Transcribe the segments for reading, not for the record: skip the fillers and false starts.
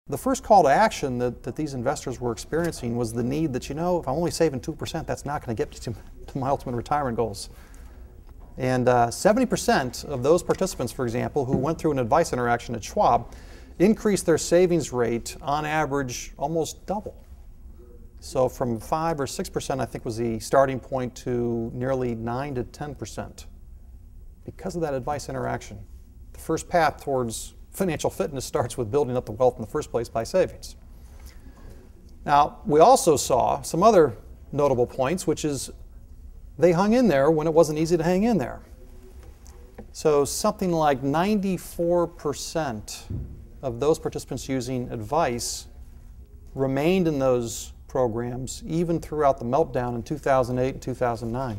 The first call to action that these investors were experiencing was the need that, if I'm only saving 2%, that's not going to get me to my ultimate retirement goals. And 70% of those participants, for example, who went through an advice interaction at Schwab, increased their savings rate on average almost double. So from 5 or 6%, I think, was the starting point, to nearly 9 to 10% because of that advice interaction. The first path towards financial fitness starts with building up the wealth in the first place by savings. Now, we also saw some other notable points, which is they hung in there when it wasn't easy to hang in there. So something like 94% of those participants using advice remained in those programs even throughout the meltdown in 2008 and 2009.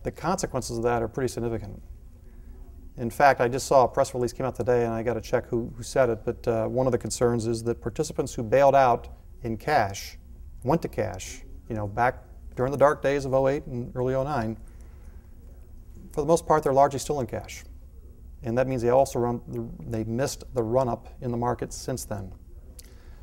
The consequences of that are pretty significant. In fact, I just saw a press release came out today, and I got to check who said it, but one of the concerns is that participants who bailed out in cash, went to cash, back during the dark days of 08 and early 09, for the most part, they're largely still in cash. And that means they missed the run-up in the market since then.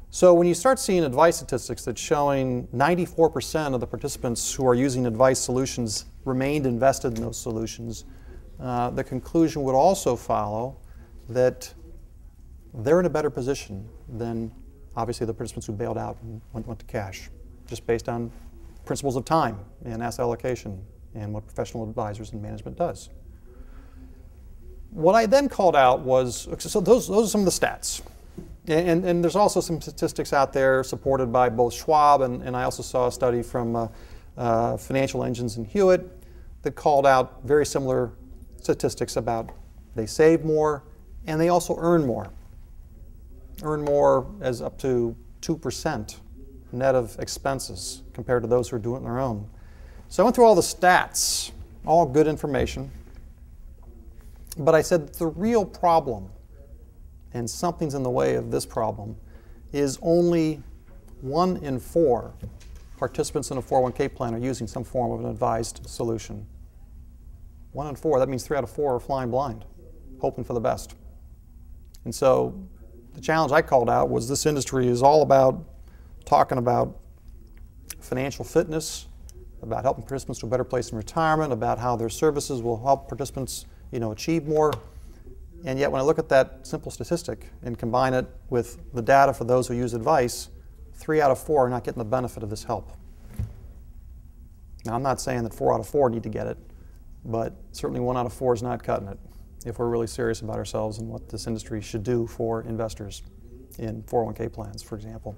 So when you start seeing advice statistics that's showing 94% of the participants who are using advice solutions remained invested in those solutions, the conclusion would also follow that they're in a better position than, obviously, the participants who bailed out and went to cash, just based on principles of time and asset allocation and what professional advisors and management does. What I then called out was, so those are some of the stats. And there's also some statistics out there supported by both Schwab, and I also saw a study from Financial Engines and Hewitt that called out very similar statistics about they save more and they also earn more. Earn more as up to 2% net of expenses compared to those who are doing it on their own. So I went through all the stats, all good information, but I said the real problem, and something's in the way of this problem, is only 1 in 4 participants in a 401k plan are using some form of an advised solution. 1 in 4, that means 3 out of 4 are flying blind, hoping for the best. And so the challenge I called out was this industry is all about talking about financial fitness, about helping participants to a better place in retirement, about how their services will help participants achieve more. And yet when I look at that simple statistic and combine it with the data for those who use advice, 3 out of 4 are not getting the benefit of this help. Now, I'm not saying that 4 out of 4 need to get it, but certainly 1 out of 4 is not cutting it if we're really serious about ourselves and what this industry should do for investors in 401k plans, for example.